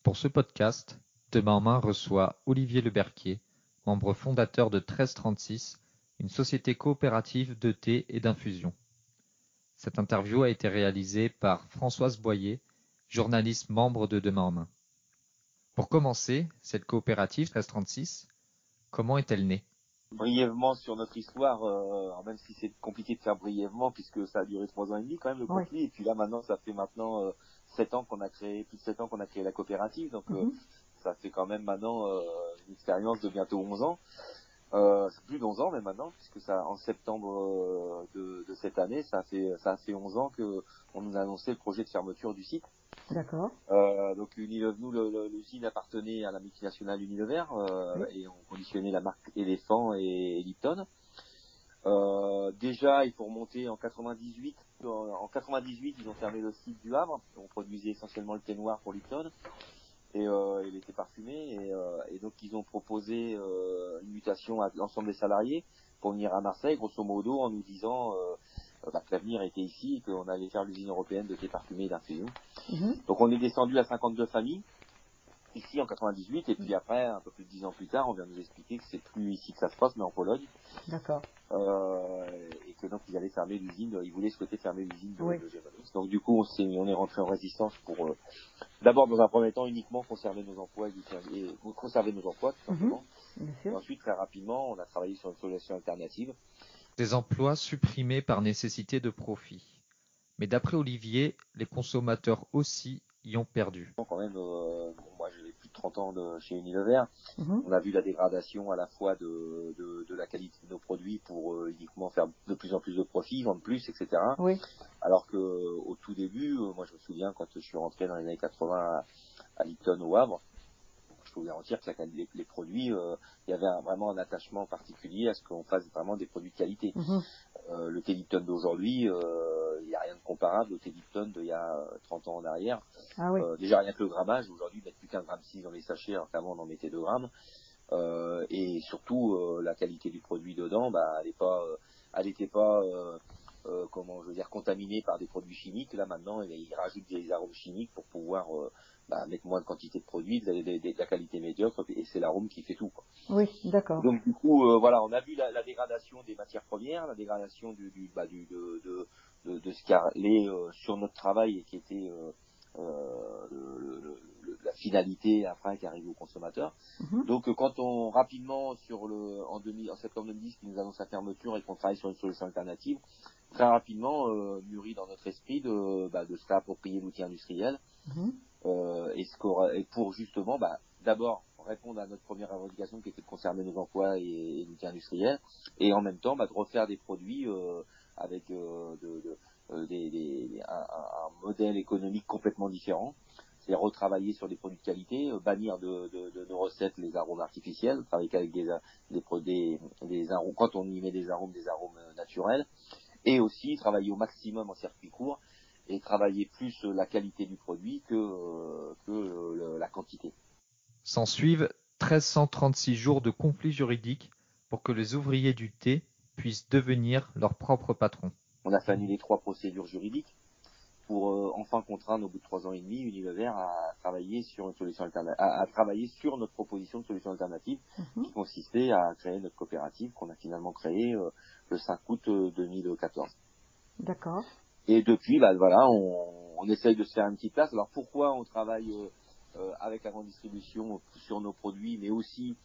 Pour ce podcast, Demain en main reçoit Olivier Leberquier, membre fondateur de 1336, une société coopérative de thé et d'infusion. Cette interview a été réalisée par Françoise Boyer, journaliste membre de Demain en main. Pour commencer, cette coopérative 1336, comment est-elle née? Brièvement sur notre histoire, même si c'est compliqué de faire brièvement puisque ça a duré 3 ans et demi quand même le conflit, et puis là maintenant ça fait maintenant 7 ans qu'on a créé, plus de 7 ans qu'on a créé la coopérative, donc ça fait quand même maintenant une expérience de bientôt 11 ans. C'est plus d'11 ans même maintenant, puisque ça en septembre de cette année, ça a fait 11 ans que on nous a annoncé le projet de fermeture du site. D'accord. Donc l'usine appartenait à la multinationale Unilever, et on conditionnait la marque Elephant et Lipton. Déjà, il faut remonter en 98. En 98, ils ont fermé le site du Havre. On produisait essentiellement le thé noir pour Lipton et il était parfumé. Et donc ils ont proposé une mutation à l'ensemble des salariés pour venir à Marseille, grosso modo, en nous disant que l'avenir était ici et qu'on allait faire l'usine européenne de thé parfumé et d'infusion. Donc on est descendu à 52 familles ici en 98, et puis après, un peu plus de 10 ans plus tard, on vient nous expliquer que c'est plus ici que ça se passe, mais en Pologne. D'accord. Et que donc ils allaient fermer l'usine, ils souhaitaient fermer l'usine de Gévaudan. Donc du coup, on est rentré en résistance pour d'abord dans un premier temps uniquement conserver nos emplois et conserver nos emplois tout simplement. Et ensuite très rapidement, on a travaillé sur une solution alternative. Des emplois supprimés par nécessité de profit. Mais d'après Olivier, les consommateurs aussi y ont perdu. Quand même, moi j'ai plus de 30 ans chez Unilever. On a vu la dégradation à la fois de la qualité de nos produits pour uniquement faire de plus en plus de profits, vendre plus, etc. Oui. Alors que au tout début, moi je me souviens quand je suis rentré dans les années 80 à Lipton au Havre, je peux vous garantir que les produits, il y avait vraiment un attachement particulier à ce qu'on fasse vraiment des produits de qualité. Le thé Lipton d'aujourd'hui, il n'y a rien de comparable au thé Lipton d'il y a 30 ans en arrière. Ah oui. Déjà rien que le grammage, aujourd'hui ils mettent plus qu'un gramme 6 dans les sachets, alors qu'avant on en mettait 2 grammes. Et surtout la qualité du produit dedans, elle n'était pas contaminée par des produits chimiques. Là maintenant ils rajoutent des arômes chimiques pour pouvoir mettre moins de quantité de produits, de la qualité médiocre, et c'est l'arôme qui fait tout, quoi. Oui, d'accord. Donc du coup on a vu la dégradation des matières premières, la dégradation de ce qui allait sur notre travail et qui était la finalité après qui arrive au consommateur. Donc quand on rapidement en septembre 2010 qui nous annonce la fermeture et qu'on travaille sur une solution alternative, très rapidement mûri dans notre esprit de se réapproprier l'outil industriel et pour justement d'abord répondre à notre première revendication qui était de conserver nos emplois et l'outil industriel, et en même temps de refaire des produits avec un modèle économique complètement différent. C'est retravailler sur des produits de qualité, bannir de nos recettes les arômes artificiels, travailler avec des arômes, quand on y met des arômes naturels, et aussi travailler au maximum en circuit court et travailler plus la qualité du produit que la quantité. S'ensuivent 1336 jours de conflits juridiques pour que les ouvriers du thé puissent devenir leurs propres patrons. On a fait annuler 3 procédures juridiques pour enfin contraindre au bout de 3 ans et demi Unilever à travailler sur une solution alternative, à travailler sur notre proposition de solution alternative qui consistait à créer notre coopérative qu'on a finalement créée le 5 août 2014. D'accord. Et depuis, on essaye de se faire une petite place. Alors pourquoi on travaille avec la grande distribution sur nos produits, mais aussi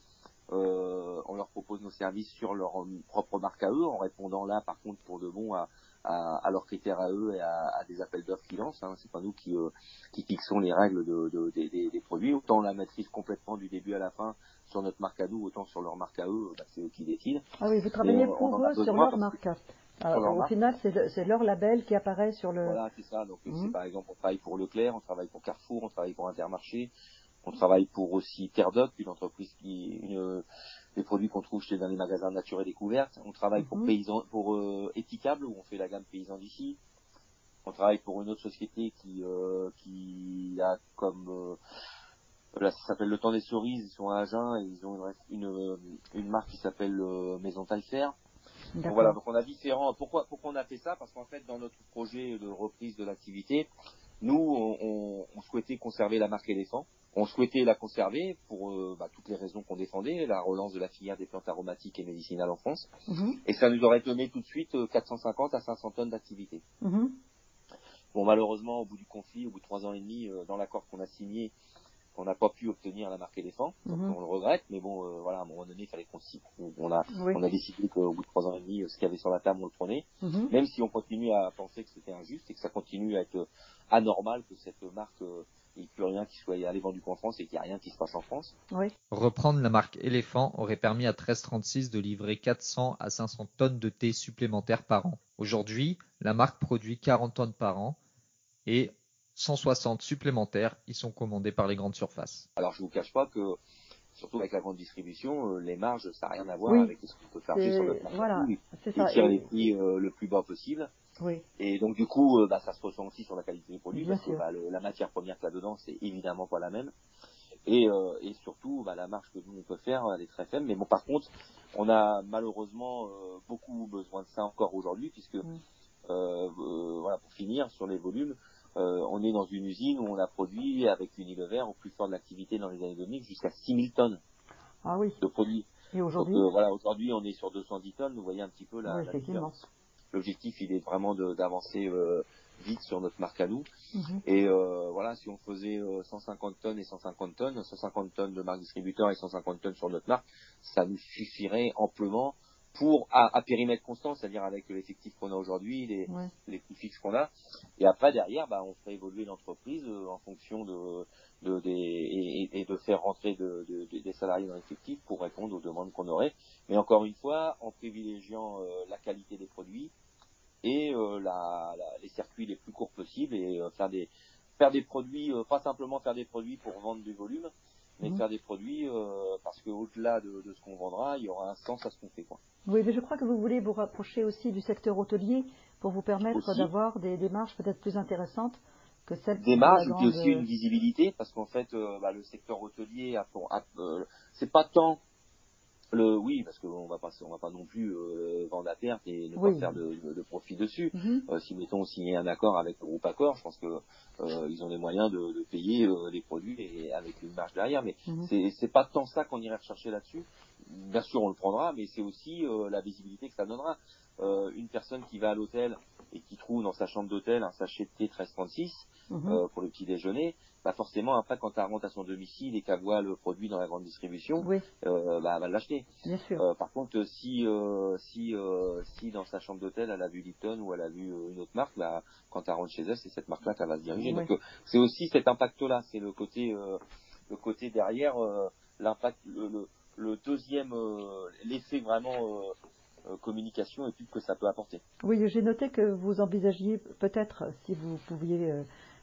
on leur propose nos services sur leur propre marque à eux, en répondant là par contre pour de bon à leurs critères à eux et à des appels d'offres qu'ils lancent. C'est pas nous qui fixons les règles des produits. Autant on la maîtrise complètement du début à la fin sur notre marque à nous, autant sur leur marque à eux, c'est eux qui décident. Ah oui, vous travaillez pour eux sur leur marque. Au final, c'est leur label qui apparaît sur le... Voilà, c'est ça. Donc c'est par exemple, on travaille pour Leclerc, on travaille pour Carrefour, on travaille pour Intermarché, on travaille pour aussi Terre Doc, une entreprise des produits qu'on trouve dans les magasins Nature et Découverte. On travaille pour Éthicable, où on fait la gamme paysan d'ici. On travaille pour une autre société qui a comme là, ça s'appelle Le Temps des Cerises. Ils sont à Agen et ils ont une marque qui s'appelle Maison Taillefer. Donc voilà, donc on a différents. Pourquoi on a fait ça? Parce qu'en fait, dans notre projet de reprise de l'activité, Nous, on souhaitait conserver la marque éléphant. On souhaitait la conserver pour toutes les raisons qu'on défendait, la relance de la filière des plantes aromatiques et médicinales en France. Et ça nous aurait donné tout de suite 450 à 500 tonnes d'activité. Bon, malheureusement, au bout du conflit, au bout de 3 ans et demi, dans l'accord qu'on a signé, on n'a pas pu obtenir la marque éléphant. Donc on le regrette, mais bon, voilà, à un moment donné, il fallait qu'on signe. On a décidé qu'au bout de 3 ans et demi, ce qu'il y avait sur la table, on le prenait. Même si on continue à penser que c'était injuste et que ça continue à être anormal que cette marque, il n'y ait plus rien qui soit allé vendu qu'en France et qu'il n'y a rien qui se passe en France. Reprendre la marque éléphant aurait permis à 1336 de livrer 400 à 500 tonnes de thé supplémentaires par an. Aujourd'hui, la marque produit 40 tonnes par an et 160 supplémentaires y sont commandés par les grandes surfaces. Alors je vous cache pas que, surtout avec la grande distribution, les marges, ça n'a rien à voir avec ce qu'on peut charger sur notre marché. Voilà, Ils tirent les prix le plus bas possible. Et donc du coup, ça se ressent aussi sur la qualité des produits, parce que la matière première qu'il y a dedans, c'est évidemment pas la même. Et surtout, la marge que nous on peut faire, elle est très faible. Mais bon, par contre, on a malheureusement beaucoup besoin de ça encore aujourd'hui, puisque voilà, pour finir sur les volumes, on est dans une usine où on a produit avec Unilever au plus fort de l'activité dans les années 2000 jusqu'à 6000 tonnes de produits. Et aujourd'hui, donc voilà, aujourd'hui on est sur 210 tonnes. Vous voyez un petit peu la différence. L'objectif, il est vraiment d'avancer vite sur notre marque à nous. Et voilà, si on faisait 150 tonnes et 150 tonnes, 150 tonnes de marque distributeur et 150 tonnes sur notre marque, ça nous suffirait amplement pour à périmètre constant, c'est-à-dire avec l'effectif qu'on a aujourd'hui, les coûts fixes qu'on a. Et après, derrière, on ferait évoluer l'entreprise en fonction et de faire rentrer des salariés dans l'effectif pour répondre aux demandes qu'on aurait. Mais encore une fois, en privilégiant la qualité des produits et les circuits les plus courts possibles et faire des produits, pas simplement faire des produits pour vendre du volume, mais faire des produits parce qu'au-delà de ce qu'on vendra, il y aura un sens à ce qu'on fait, quoi. Oui, mais je crois que vous voulez vous rapprocher aussi du secteur hôtelier pour vous permettre d'avoir des marges peut-être plus intéressantes que celles des marges, et aussi une visibilité, parce qu'en fait, le secteur hôtelier c'est pas tant parce qu'on va pas non plus vendre à perte et ne pas faire de profit dessus. Si mettons on signait un accord avec le groupe Accor, je pense que ils ont les moyens de payer les produits et avec une marge derrière. Mais c'est pas tant ça qu'on irait rechercher là-dessus. Bien sûr, on le prendra, mais c'est aussi la visibilité que ça donnera. Une personne qui va à l'hôtel et qui trouve dans sa chambre d'hôtel un sachet de thé 1336 pour le petit déjeuner, forcément après quand elle rentre à son domicile et qu'elle voit le produit dans la grande distribution, elle va l'acheter. Par contre, si dans sa chambre d'hôtel elle a vu Lipton ou elle a vu une autre marque, quand elle rentre chez elle, c'est cette marque-là qu'elle va se diriger. Donc c'est aussi cet impact-là, c'est le côté derrière l'impact, le deuxième, l'effet vraiment communication et pub que ça peut apporter. Oui, j'ai noté que vous envisagiez peut-être, si vous pouviez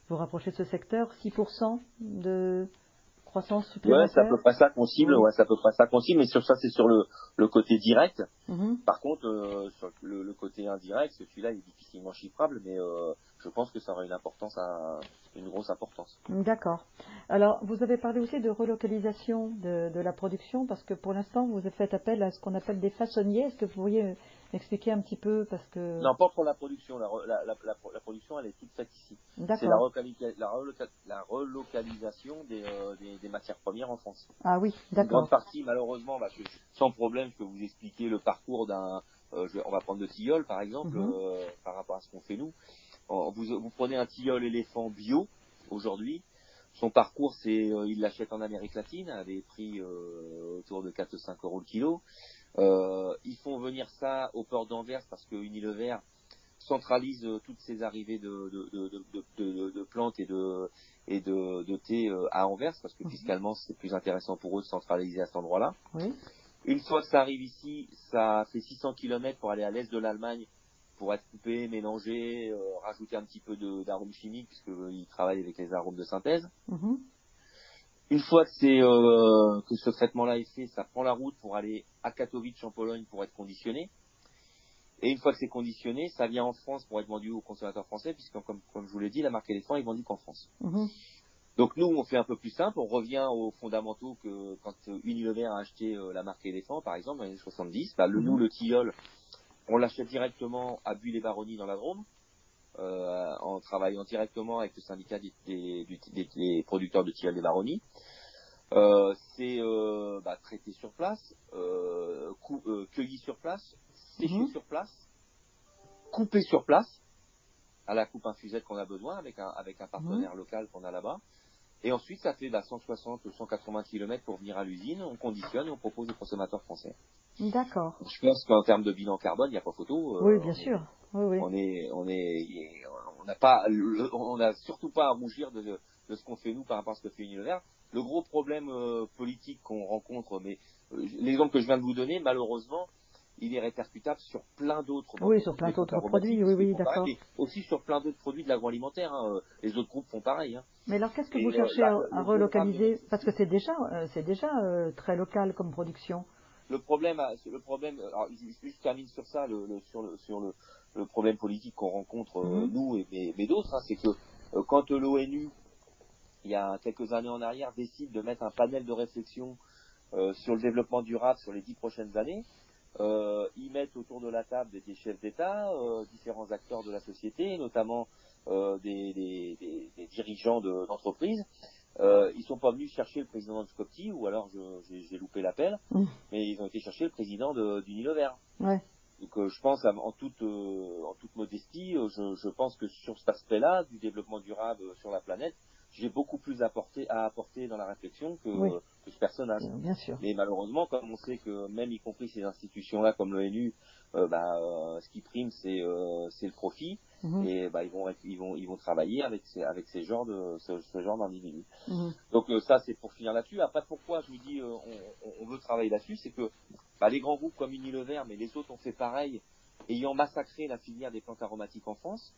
vous rapprocher de ce secteur, 6% de croissance supplémentaire. C'est à peu près ça qu'on cible, c'est à peu près ça qu'on cible, mais sur ça c'est sur le côté direct. Par contre, sur le côté indirect, celui-là il est difficilement chiffrable, mais je pense que ça aura une grosse importance. D'accord. Alors, vous avez parlé aussi de relocalisation de la production, parce que pour l'instant, vous avez fait appel à ce qu'on appelle des façonniers. Est-ce que vous pourriez m'expliquer un petit peu, parce que... Non, pas pour la production. La production, elle est toute faite ici. C'est la relocalisation des matières premières en France. Ah oui, d'accord. Une grande partie, malheureusement, sans problème, je peux vous expliquer le parcours on va prendre le tilleul, par exemple, par rapport à ce qu'on fait nous. Vous prenez un tilleul éléphant bio, aujourd'hui. Son parcours, il l'achète en Amérique latine à des prix autour de 4 ou 5 euros le kilo. Ils font venir ça au port d'Anvers parce que Unilever centralise toutes ses arrivées de plantes et de thé à Anvers, parce que fiscalement c'est plus intéressant pour eux de centraliser à cet endroit-là. Une fois que ça arrive ici, ça fait 600 km pour aller à l'est de l'Allemagne pour être coupé, mélangé, rajouter un petit peu d'arômes chimiques puisqu'ils travaillent avec les arômes de synthèse. Une fois que ce traitement-là est fait, ça prend la route pour aller à Katowice en Pologne pour être conditionné. Et une fois que c'est conditionné, ça vient en France pour être vendu aux consommateurs français, puisque comme je vous l'ai dit, la marque éléphant est vendue qu'en France. Donc nous, on fait un peu plus simple, on revient aux fondamentaux que quand Unilever a acheté la marque éléphant, par exemple, dans les années 70, nous, le tilleul, on l'achète directement à Buis-les-Baronnies dans la Drôme. en travaillant directement avec le syndicat des producteurs de tilleul des Baronnies. C'est traité sur place, cueilli sur place, séché sur place, coupé sur place, à la coupe infusette qu'on a besoin avec un partenaire local qu'on a là-bas. Et ensuite, ça fait 160 ou 180 km pour venir à l'usine, on conditionne et on propose aux consommateurs français. D'accord. Je pense qu'en termes de bilan carbone, il n'y a pas photo. Oui, bien sûr. Oui. On n'a surtout pas à rougir de ce qu'on fait nous par rapport à ce que fait Unilever. Le gros problème politique qu'on rencontre, mais l'exemple que je viens de vous donner, malheureusement, il est répercutable sur plein d'autres. Oui, sur plein d'autres produits, oui, d'accord. Et aussi sur plein d'autres produits de l'agroalimentaire. Les autres groupes font pareil. Mais alors, qu'est-ce que vous cherchez à relocaliser? Parce que c'est déjà très local comme production. Le problème, alors, je termine sur ça, sur le problème politique qu'on rencontre nous mais d'autres, c'est que quand l'ONU, il y a quelques années en arrière, décide de mettre un panel de réflexion sur le développement durable sur les 10 prochaines années, ils mettent autour de la table des chefs d'État, différents acteurs de la société, notamment des dirigeants d'entreprises. Ils sont pas venus chercher le président de Scopti, ou alors j'ai loupé l'appel, mais ils ont été chercher le président d'Unilever. Ouais. Donc je pense, en toute modestie, je pense que sur cet aspect-là du développement durable sur la planète, j'ai beaucoup plus à apporter dans la réflexion que ce personnage. Bien sûr. Mais malheureusement, comme on sait que même y compris ces institutions-là comme l'ONU, ce qui prime c'est le profit, et ils vont travailler avec ce genre d'individus. Donc ça c'est pour finir là-dessus. Après, pourquoi je vous dis on veut travailler là-dessus, c'est que les grands groupes comme Unilever, mais les autres ont fait pareil, ayant massacré la filière des plantes aromatiques en France.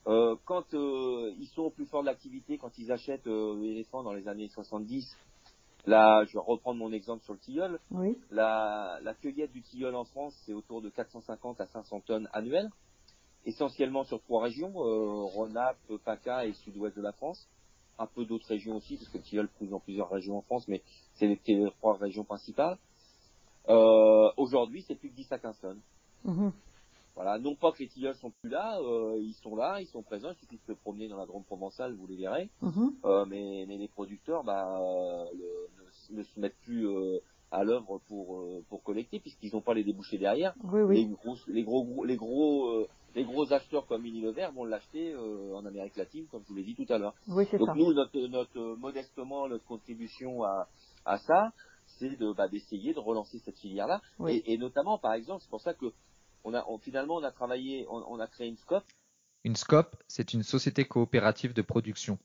Quand ils sont au plus fort de l'activité, quand ils achètent l'éléphant dans les années 70, là, je vais reprendre mon exemple sur le tilleul. Oui. La cueillette du tilleul en France, c'est autour de 450 à 500 tonnes annuelles, essentiellement sur 3 régions, Rhône-Alpes, PACA et sud-ouest de la France. Un peu d'autres régions aussi, parce que le tilleul pousse dans plusieurs régions en France, mais c'est les 3 régions principales. Aujourd'hui, c'est plus que 10 à 15 tonnes. Voilà, non pas que les tilleuls sont plus là, ils sont là, ils sont présents, il suffit de se promener dans la Drôme provençale, vous les verrez. Mais les producteurs ne se mettent plus à l'œuvre pour collecter, puisqu'ils n'ont pas les débouchés derrière. Oui. Les gros acheteurs comme Unilever vont l'acheter en Amérique latine, comme je vous l'ai dit tout à l'heure. Oui, c'est Donc ça. nous, modestement, notre contribution à ça, c'est d'essayer de relancer cette filière-là. Oui. Et notamment, par exemple, c'est pour ça que finalement, on a créé une SCOP. Une SCOP, c'est une société coopérative de production,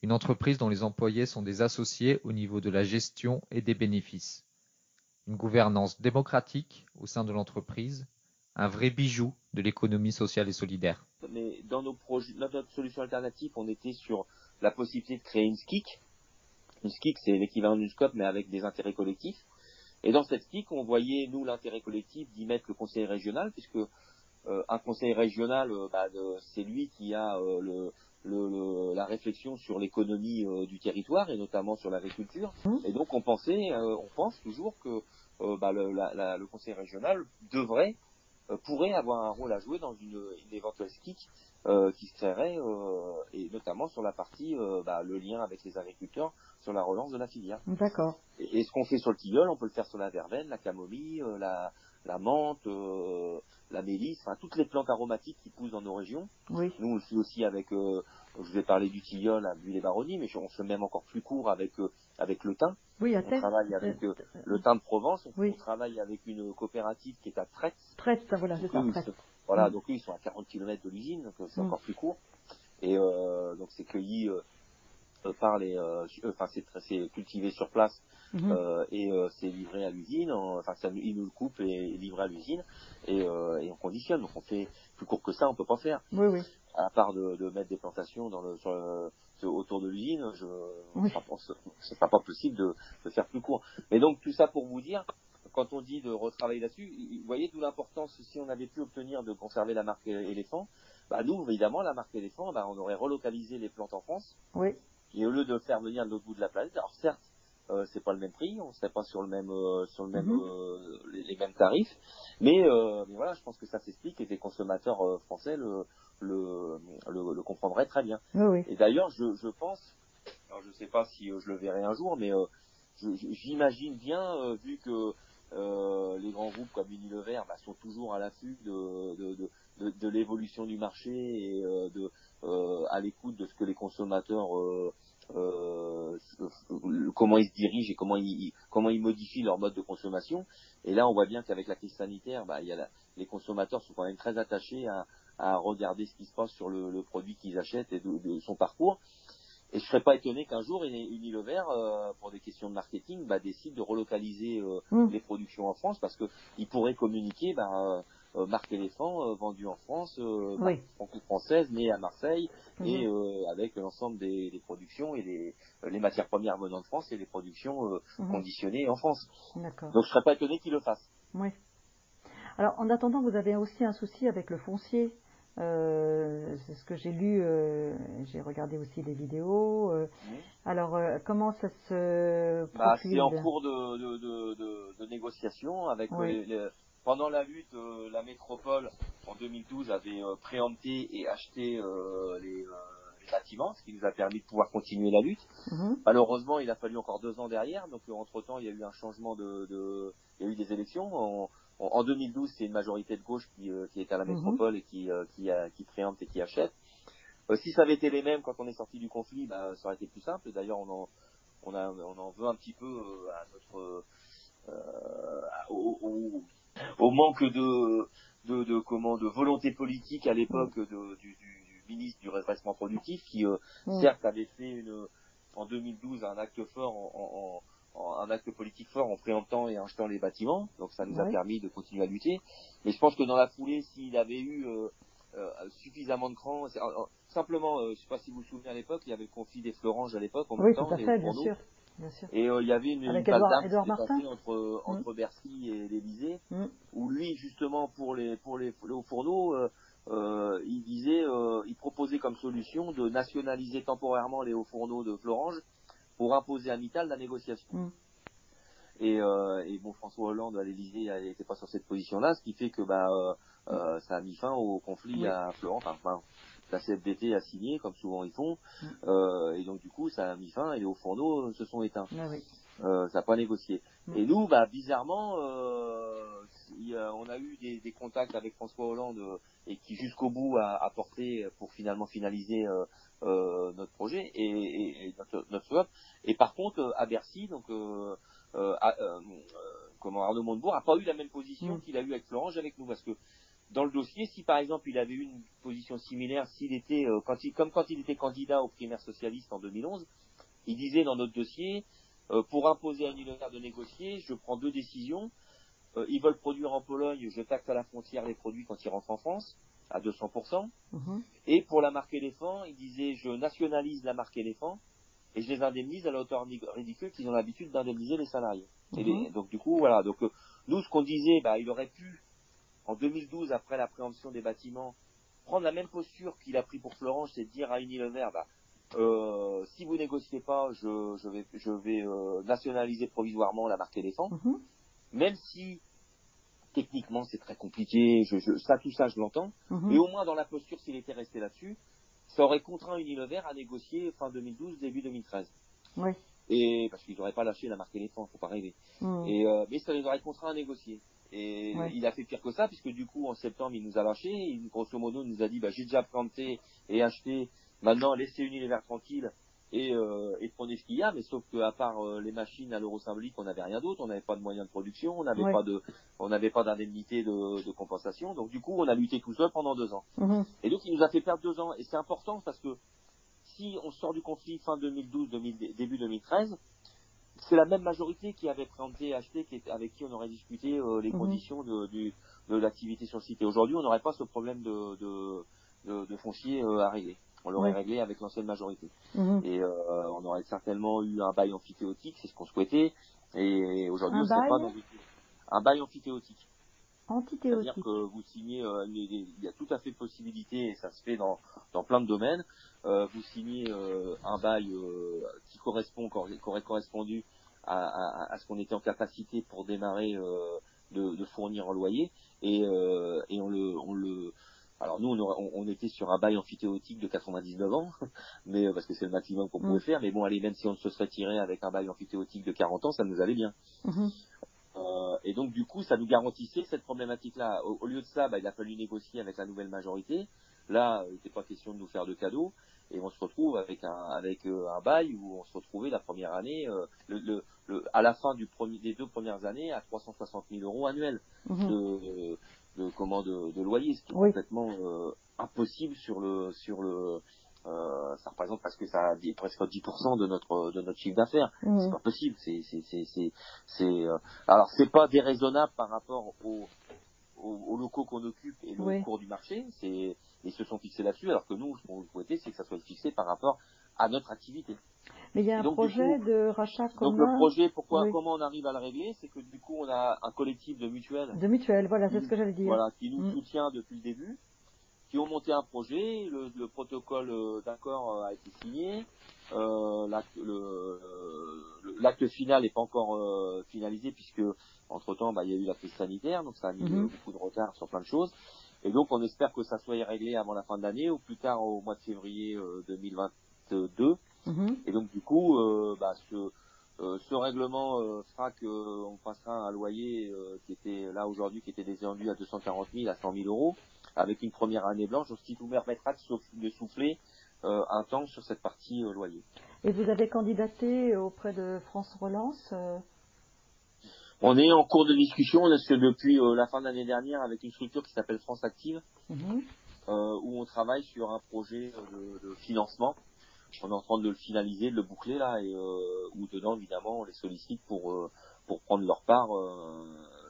une entreprise dont les employés sont des associés au niveau de la gestion et des bénéfices. Une gouvernance démocratique au sein de l'entreprise, un vrai bijou de l'économie sociale et solidaire. Mais dans notre solution alternative, on était sur la possibilité de créer une SKIC. Une SKIC, c'est l'équivalent d'une SCOP, mais avec des intérêts collectifs. Et dans cette SKIC, on voyait, nous, l'intérêt collectif d'y mettre le conseil régional, puisque un conseil régional, c'est lui qui a la réflexion sur l'économie du territoire, et notamment sur l'agriculture. Et donc, on pense toujours que le conseil régional pourrait avoir un rôle à jouer dans une éventuelle SKIC qui se créerait, et notamment sur la partie, le lien avec les agriculteurs, sur la relance de la filière. D'accord. Et ce qu'on fait sur le tilleul, on peut le faire sur la verveine, la camomille, la menthe, la mélisse, enfin toutes les plantes aromatiques qui poussent dans nos régions. Oui. Nous aussi avec, je vais parler du tilleul à Buis les Baronnies, mais on fait même encore plus court avec le thym. Oui, on travaille avec le thym de Provence. On travaille avec une coopérative qui est à Traite. Voilà, c'est ça, Traite. Voilà, donc eux, ils sont à 40 km de l'usine, donc c'est encore plus court. Et donc c'est cueilli c'est cultivé sur place. Et c'est livré à l'usine, ils nous le coupent et livré à l'usine, et on conditionne. Donc on fait plus court que ça, on peut pas faire. Oui. À part de mettre des plantations autour de l'usine, ce sera pas possible de faire plus court. Mais donc tout ça pour vous dire, quand on dit de retravailler là-dessus, vous voyez d'où l'importance, si on avait pu obtenir de conserver la marque éléphant, nous évidemment la marque éléphant, on aurait relocalisé les plantes en France. Oui. Et au lieu de faire venir de l'autre bout de la planète, alors certes, c'est pas le même prix, on serait pas sur le même les mêmes tarifs, mais voilà, je pense que ça s'explique et que les consommateurs français le comprendraient très bien. Oui, oui. Et d'ailleurs, je pense, alors je sais pas si je le verrai un jour, mais j'imagine bien, vu que les grands groupes comme Unilever sont toujours à l'affût de l'évolution du marché et à l'écoute de ce que les consommateurs comment ils se dirigent et comment ils modifient leur mode de consommation. Et là, on voit bien qu'avec la crise sanitaire, les consommateurs sont quand même très attachés à regarder ce qui se passe sur le produit qu'ils achètent et de son parcours. Et je serais pas étonné qu'un jour Unilever, pour des questions de marketing, décide de relocaliser les productions en France, parce que ils pourraient communiquer marque éléphant vendue en France, Oui. franco-française, née à Marseille, et avec l'ensemble des productions et les matières premières venant de France et les productions conditionnées en France. D'accord. Donc je serais pas étonné qu'ils le fassent. Oui. Alors, en attendant, vous avez aussi un souci avec le foncier. C'est ce que j'ai lu, j'ai regardé aussi des vidéos. Alors, comment ça se profile? C'est en cours de négociation avec pendant la lutte, la métropole en 2012 avait préempté et acheté les bâtiments, ce qui nous a permis de pouvoir continuer la lutte. Malheureusement, il a fallu encore 2 ans derrière, donc entre-temps, il y a eu un changement il y a eu des élections. En 2012, c'est une majorité de gauche qui est à la métropole et qui préempte et qui achète. Si ça avait été les mêmes quand on est sorti du conflit, ça aurait été plus simple. D'ailleurs, on en veut un petit peu à notre au manque de volonté politique à l'époque du ministre du redressement productif, qui certes avait fait en 2012 un acte fort un acte politique fort en préemptant et en achetant les bâtiments, donc ça nous a permis de continuer à lutter. Mais je pense que dans la foulée, s'il avait eu suffisamment de cran, simplement, je ne sais pas si vous vous souvenez, à l'époque, il y avait le conflit des Floranges à l'époque, en même temps, tout à fait, bien sûr. Bien sûr. Et il y avait une avec passe d'armes qui Édouard s'était Martin passée entre Bercy et l'Élysée, où lui, justement, pour les hauts fourneaux, il proposait comme solution de nationaliser temporairement les hauts fourneaux de Florange pour imposer à Mittal la négociation. Et François Hollande à l'Élysée n'était pas sur cette position-là, ce qui fait que ça a mis fin au conflit à Florange. Enfin, la CFDT a signé, comme souvent ils font, et donc du coup ça a mis fin et les hauts fourneaux se sont éteints. Ça n'a pas négocié. Et nous, bizarrement, on a eu des contacts avec François Hollande et qui jusqu'au bout a porté pour finalement finaliser notre projet et notre swap. Et par contre, à Bercy, donc Arnaud Montebourg n'a pas eu la même position qu'il a eu avec Florange avec nous, parce que dans le dossier, si par exemple il avait eu une position similaire, s'il était quand il était candidat aux primaires socialistes en 2011, il disait dans notre dossier, pour imposer à Unilever de négocier, je prends 2 décisions. Ils veulent produire en Pologne, je taxe à la frontière les produits quand ils rentrent en France à 200%. Et pour la marque éléphant, il disait, je nationalise la marque éléphant et je les indemnise à la hauteur ridicule qu'ils ont l'habitude d'indemniser les salariés. Donc du coup, voilà. Donc nous, ce qu'on disait, il aurait pu en 2012, après la préemption des bâtiments, prendre la même posture qu'il a pris pour Florange, c'est de dire à Unilever, si vous négociez pas, je vais nationaliser provisoirement la marque éléphant, même si techniquement c'est très compliqué, tout ça je l'entends, mais au moins dans la posture, s'il était resté là-dessus, ça aurait contraint Unilever à négocier fin 2012, début 2013. Et parce qu'ils n'auraient pas lâché la marque éléphant, faut pas rêver. Mais ça les aurait contraints à négocier. Et il a fait pire que ça, puisque du coup en septembre il nous a lâché, grosso modo il nous a dit j'ai déjà préempté et acheté, maintenant laissez Unilever tranquille et prenez ce qu'il y a, mais sauf qu'à part les machines à l'euro symbolique, on n'avait rien d'autre, on n'avait pas de moyens de production, on n'avait pas d'indemnité de compensation, donc du coup on a lutté tout seul pendant 2 ans. Et donc il nous a fait perdre 2 ans, et c'est important parce que si on sort du conflit fin 2012, début 2013, c'est la même majorité qui avait préempté et acheté, avec qui on aurait discuté les conditions de l'activité sur le site. Et aujourd'hui, on n'aurait pas ce problème de foncier à régler. On l'aurait réglé avec l'ancienne majorité. Et on aurait certainement eu un bail amphithéotique, c'est ce qu'on souhaitait. Et aujourd'hui, on ne serait pas dans un bail amphithéotique. C'est-à-dire que vous signez, il y a tout à fait possibilité, et ça se fait dans plein de domaines, vous signez un bail qui aurait correspondu à ce qu'on était en capacité pour démarrer de fournir un loyer et alors nous on était sur un bail amphithéotique de 99 ans mais parce que c'est le maximum qu'on pouvait faire, mais bon allez, même si on se serait tiré avec un bail amphithéotique de 40 ans, ça nous allait bien. Et donc du coup ça nous garantissait cette problématique là. Au lieu de ça, il a fallu négocier avec la nouvelle majorité. Là il n'était pas question de nous faire de cadeaux et on se retrouve avec un bail où on se retrouvait la première année à la fin des 2 premières années à 360 000 € annuels de loyer, ce qui est complètement impossible ça représente parce que ça a presque 10% de notre chiffre d'affaires. C'est pas possible. Alors c'est pas déraisonnable par rapport aux locaux qu'on occupe et le cours du marché. Ils se sont fixés là-dessus, alors que nous, ce qu'on souhaitait, c'est que ça soit fixé par rapport à notre activité. Mais il y a un projet de rachat commun. Donc le projet, comment on arrive à le régler, c'est que du coup, on a un collectif de mutuelles. De mutuelles, voilà, c'est ce que j'allais dire. Voilà, qui nous soutient depuis le début, qui ont monté un projet, le protocole d'accord a été signé, l'acte final n'est pas encore finalisé puisque entre-temps, il y a eu la crise sanitaire, donc ça a mis beaucoup de retard sur plein de choses. Et donc on espère que ça soit réglé avant la fin de l'année ou plus tard au mois de février 2022. Et donc du coup, ce règlement fera qu'on passera un loyer qui était là aujourd'hui, qui était descendu à 240 000 à 100 000 € avec une première année blanche, ce qui nous permettra de souffler un temps sur cette partie loyer. Et vous avez candidaté auprès de France Relance On est en cours de discussion depuis la fin de l'année dernière avec une structure qui s'appelle France Active, où on travaille sur un projet de financement. On est en train de le finaliser, de le boucler là, et où dedans évidemment on les sollicite pour prendre leur part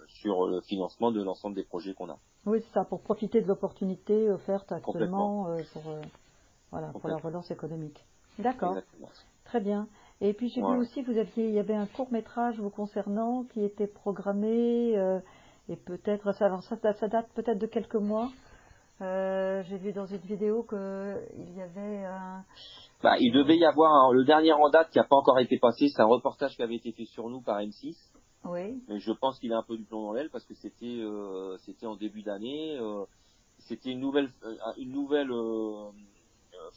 sur le financement de l'ensemble des projets qu'on a. Oui, c'est ça, pour profiter de l'opportunité offerte actuellement pour la relance économique. D'accord, très bien. Et puis j'ai vu aussi il y avait un court-métrage vous concernant qui était programmé et peut-être ça date peut-être de quelques mois. J'ai vu dans une vidéo qu'il y avait il devait y avoir le dernier en date qui n'a pas encore été passé, c'est un reportage qui avait été fait sur nous par M6. Oui. Mais je pense qu'il a un peu du plomb dans l'aile parce que c'était en début d'année. C'était une nouvelle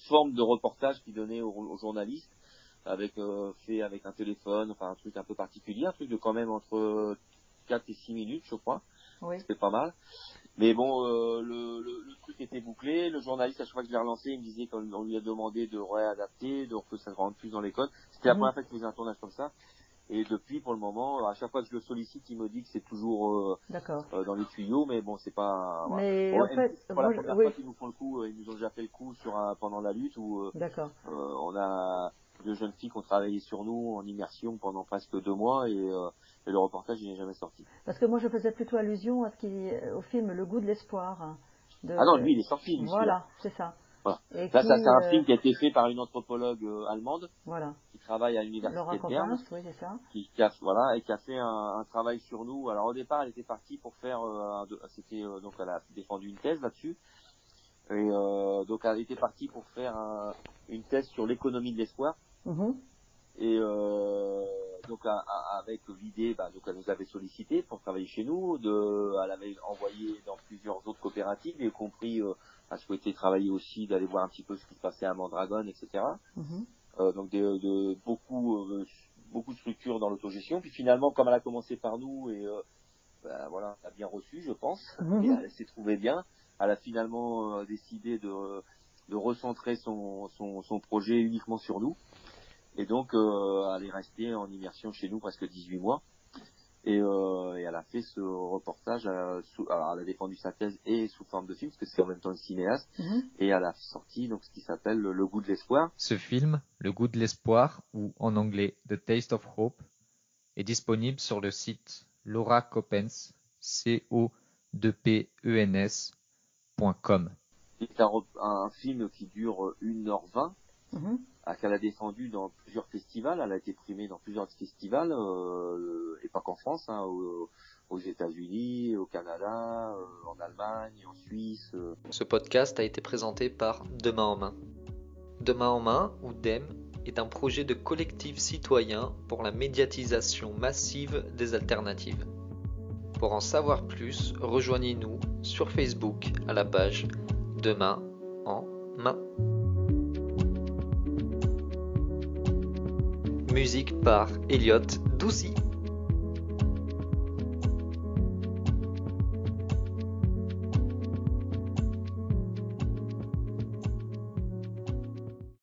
forme de reportage qu'il donnait aux journalistes fait avec un téléphone, enfin un truc un peu particulier, un truc de quand même entre 4 et 6 minutes, je crois. Oui. C'était pas mal. Mais bon, le truc était bouclé. Le journaliste, à chaque fois que je l'ai relancé, il me disait qu'on lui a demandé de réadapter, donc que ça rentre plus dans les codes. C'était la première fois qu'il faisait un tournage comme ça. Et depuis, pour le moment, à chaque fois que je le sollicite, il me dit que c'est toujours dans les tuyaux, mais bon, c'est pas. Mais voilà. en fait, c'est pas la première fois qu'ils nous font le coup. Ils nous ont déjà fait le coup pendant la lutte où on a 2 jeunes filles qui ont travaillé sur nous en immersion pendant presque 2 mois et le reportage il n'est jamais sorti. Parce que moi, je faisais plutôt allusion au film Le Goût de l'espoir. Ah non, lui, il est sorti. Voilà, c'est ça. Voilà. Là, ça c'est un film qui a été fait par une anthropologue allemande qui travaille à l'université de Berne, oui, c'est ça. qui a fait un travail sur nous. Alors au départ, elle était partie pour faire, donc elle a défendu une thèse là-dessus, et donc elle était partie pour faire une thèse sur l'économie de l'espoir. Et donc avec l'idée, donc elle nous avait sollicité pour travailler chez nous. Elle avait envoyé dans plusieurs autres coopératives, y compris elle souhaitait travailler aussi, d'aller voir un petit peu ce qui se passait à Mondragon, etc. Donc beaucoup de structures dans l'autogestion. Puis finalement, comme elle a commencé par nous et elle a bien reçu, je pense, et elle s'est trouvée bien. Elle a finalement décidé de recentrer son projet uniquement sur nous. Et donc, elle est restée en immersion chez nous presque 18 mois. Et elle a fait ce reportage. Alors, elle a défendu sa thèse et sous forme de film, parce que c'est en même temps une cinéaste. Et elle a sorti donc ce qui s'appelle Le Goût de l'espoir. Ce film, Le Goût de l'espoir, ou en anglais The Taste of Hope, est disponible sur le site Laura Coppens, COPENS.com. C'est un film qui dure 1h20. Qu'elle a défendu dans plusieurs festivals, elle a été primée dans plusieurs festivals, et pas qu'en France, aux États-Unis, au Canada, en Allemagne, en Suisse. Ce podcast a été présenté par Demain en main. Demain en main, ou DEM, est un projet de collectif citoyen pour la médiatisation massive des alternatives. Pour en savoir plus, rejoignez-nous sur Facebook à la page Demain en main. Musique par Elliot Doucy.